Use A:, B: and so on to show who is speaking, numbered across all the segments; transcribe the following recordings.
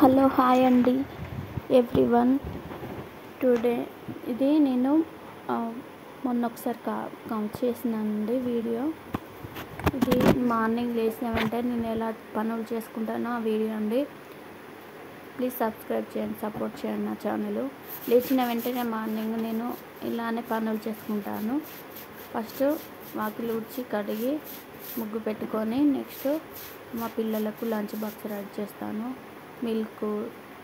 A: Hello hi అండి everyone. Today ఇది నేను మొన్న ఒకసారి కౌంట్ చేసినానండి వీడియో. ఇది మార్నింగ్ లేచిన వెంటనే నేను ఎలా పనులు చేసుకుంటానో ఆ వీడియో అండి. ప్లీజ్ సబ్స్క్రైబ్ చేయండి, సపోర్ట్ చేయండి నా ఛానల్. లేచిన వెంటనే మార్నింగ్ నేను ఇలానే పనులు చేసుకుంటాను. ఫస్ట్ వాకిలి ఊడ్చి కడిగి ముగ్గు పెట్టుకొని నెక్స్ట్ మా పిల్లలకు లంచ్ బాక్స్ రెడీ చేస్తాను. మిల్క్,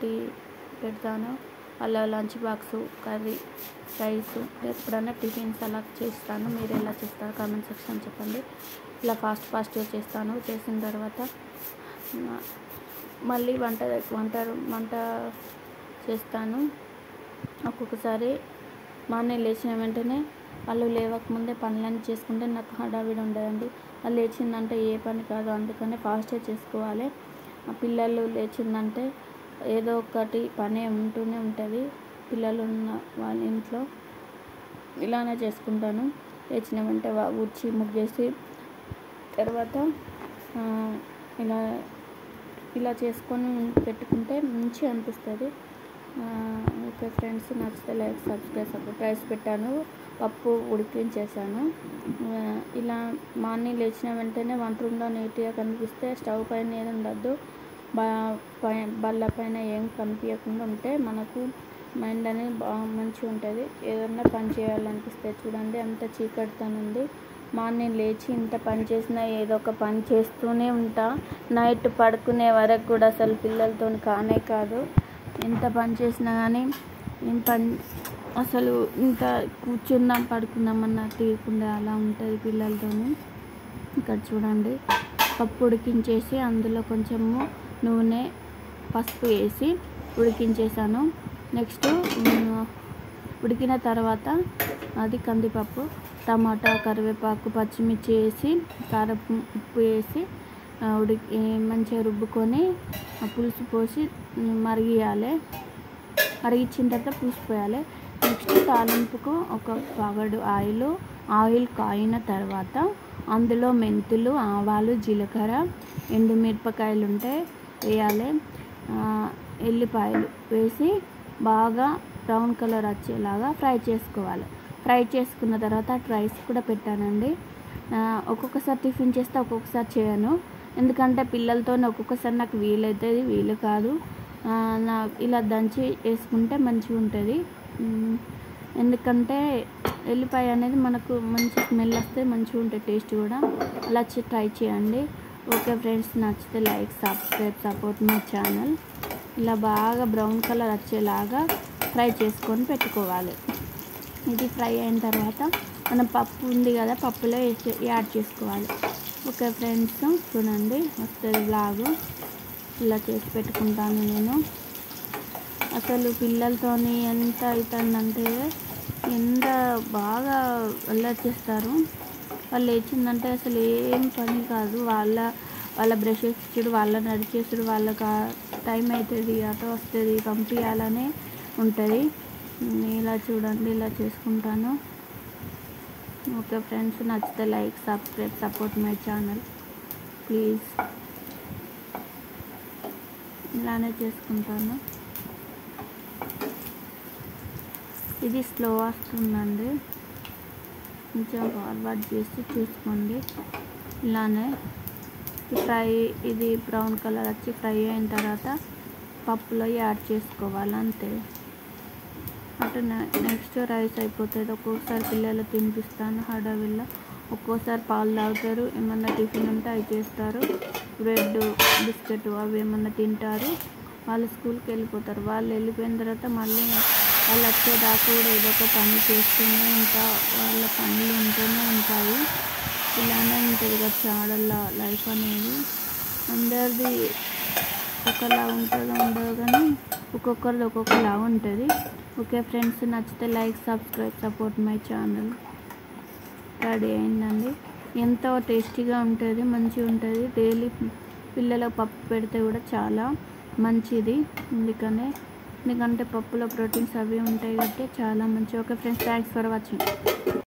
A: టీ పెడతాను. అలా లంచ్ బాక్సు, కర్రీ, రైస్, ఎప్పుడైనా టిఫిన్స్ అలా చేస్తాను. మీరు ఎలా చేస్తారో కామెంట్ సెక్షన్ చెప్పండి. ఇలా ఫాస్ట్గా చేస్తాను. చేసిన తర్వాత మళ్ళీ వంట చేస్తాను. ఒక్కొక్కసారి మార్నింగ్ లేచిన వెంటనే వాళ్ళు లేవకముందే పనులన్నీ చేసుకుంటే నాకు హడావిడి ఉండదండి. వాళ్ళు లేచిందంటే ఏ పని కాదు, అందుకనే ఫాస్ట్గా చేసుకోవాలి. ఆ పిల్లలు లేచిందంటే ఏదో ఒకటి పని ఉంటూనే ఉంటుంది. పిల్లలు ఉన్న వాళ్ళ ఇంట్లో ఇలానే చేసుకుంటాను. లేచిన వెంటనే ఊడ్చి ముగ్గేసి తర్వాత ఇలా చేసుకొని పెట్టుకుంటే మంచిగా అనిపిస్తుంది. ఓకే ఫ్రెండ్స్, నచ్చితే లైక్, సబ్స్క్రైబ్, సపోర్ట్. రైస్ పెట్టాను, పప్పు ఉడికించేసాను. ఇలా మార్నింగ్ లేచిన వెంటనే వంట రూమ్లో నీట్గా కనిపిస్తే స్టవ్ పైన ఏది ఉండద్దు, బల్ల పైన ఏం కనిపించకుండా ఉంటే మనకు మైండ్ అనేది మంచిగా ఉంటుంది. ఏదన్నా పని చేయాలనిపిస్తే చూడండి అంత చీకటితోనుంది. మార్నింగ్ లేచి ఇంత పని చేసినా ఏదో ఒక పని చేస్తూనే ఉంటా. నైట్ పడుకునే వరకు కూడా అసలు పిల్లలతో కానే కాదు. ఎంత పని చేసినా కానీ అసలు ఇంత కూర్చుందాం పడుకుందామన్నా తీయకుండా అలా ఉంటుంది పిల్లలతో. ఇక్కడ చూడండి, పప్పు ఉడికించేసి అందులో కొంచెము నూనె, పసుపు వేసి ఉడికించేసాను. నెక్స్ట్ ఉడికిన తర్వాత అది కందిపప్పు, టమాటా, కరివేపాకు, పచ్చిమిర్చి వేసి కారం, ఉప్పు వేసి మంచిగా రుబ్బుకొని పులుసు పోసి మరిగించిన తర్వాత పులుసు పోయాలి. నెక్స్ట్ తాలింపుకు ఒక పగడు ఆయిల్ కాయిన తర్వాత అందులో మెంతులు, ఆవాలు, జీలకర్ర, ఎండుమిరపకాయలు ఉంటే వేయాలి. ఎల్లిపాయలు వేసి బాగా బ్రౌన్ కలర్ వచ్చేలాగా ఫ్రై చేసుకోవాలి. ఫ్రై చేసుకున్న తర్వాత రైస్ కూడా పెట్టానండి. ఒక్కొక్కసారి టిఫిన్ చేస్తే ఒక్కొక్కసారి చేయను, ఎందుకంటే పిల్లలతో ఒక్కొక్కసారి నాకు వీలవుతుంది, వీలు కాదు. ఇలా దంచి వేసుకుంటే మంచిగా ఉంటుంది. ఎందుకంటే ఎల్లిపాయ అనేది మనకు మంచి స్మెల్ వస్తే మంచిగా ఉంటుంది, టేస్ట్ కూడా. అలా ట్రై చేయండి. ఓకే ఫ్రెండ్స్, నచ్చితే like, subscribe, support my channel. ఇలా బాగా బ్రౌన్ కలర్ వచ్చేలాగా ఫ్రై చేసుకొని పెట్టుకోవాలి. ఇది ఫ్రై అయిన తర్వాత మనం పప్పు ఉంది కదా, పప్పులో యాడ్ చేసుకోవాలి. ఓకే ఫ్రెండ్స్, చూడండి వస్తుంది బ్లాగు. ఇలా చేసి పెట్టుకుంటాను నేను. అసలు పిల్లలతోని ఎంత అవుతుందంటే ఎంత బాగా అల్లరి చేస్తారు. వాళ్ళు లేచిందంటే అసలు ఏం పని కాదు. వాళ్ళ బ్రష్ చేస్తుడు, వాళ్ళ నడిచేస్తుడు, వాళ్ళకి టైం అవుతుంది, ఆటో వస్తుంది, పంపించాలనే ఉంటుంది. ఇలా చూడండి, ఇలా చేసుకుంటాను. ఓకే ఫ్రెండ్స్, నచ్చితే like, subscribe, support my channel please. ఇలానే చేసుకుంటాను. ఇది స్లో వస్తుందండి, కొంచెం ఫార్వర్డ్ చేసి చూసుకోండి. ఇలానే ఇది బ్రౌన్ కలర్ వచ్చి ఫ్రై అయిన తర్వాత పప్పులో యాడ్ చేసుకోవాలి, అంతే. అటు నెక్స్ట్ రైస్ అయిపోతుంది. ఒక్కొక్కసారి పిల్లలు తినిపిస్తాను హడావిడిలో. ఒక్కోసారి పాలు తాగుతారు, ఏమన్నా టిఫిన్ ఉంటే అవి చేస్తారు. బ్రెడ్, బిస్కెట్ అవి ఏమన్నా తింటారు. వాళ్ళు స్కూల్కి వెళ్ళిపోతారు. వాళ్ళు వెళ్ళిపోయిన తర్వాత మళ్ళీ వాళ్ళు వచ్చేదాకా కూడా ఏదో ఒక పని చేస్తూనే ఉంటా. వాళ్ళ పనులు ఉంటూనే ఉంటాయి. ఇలానే ఉంటుంది కదా ఆడళ్ళ లైఫ్ అనేది. అందరిది ఒకలా ఉంటుందో ఉండదు, కానీ ఒక్కొక్కరిది ఒక్కొక్కలా ఉంటుంది. ఓకే ఫ్రెండ్స్, నచ్చితే like, subscribe, support my channel. Ready అయిందండి. ఎంతో టేస్టీగా ఉంటుంది, మంచిగా ఉంటుంది. డైలీ పిల్లలకు పప్పు పెడితే కూడా చాలా మంచిది. ఎందుకంటే పప్పులో ప్రోటీన్స్ అవి ఉంటాయి కాబట్టి చాలా మంచిది. Okay friends, thanks for watching.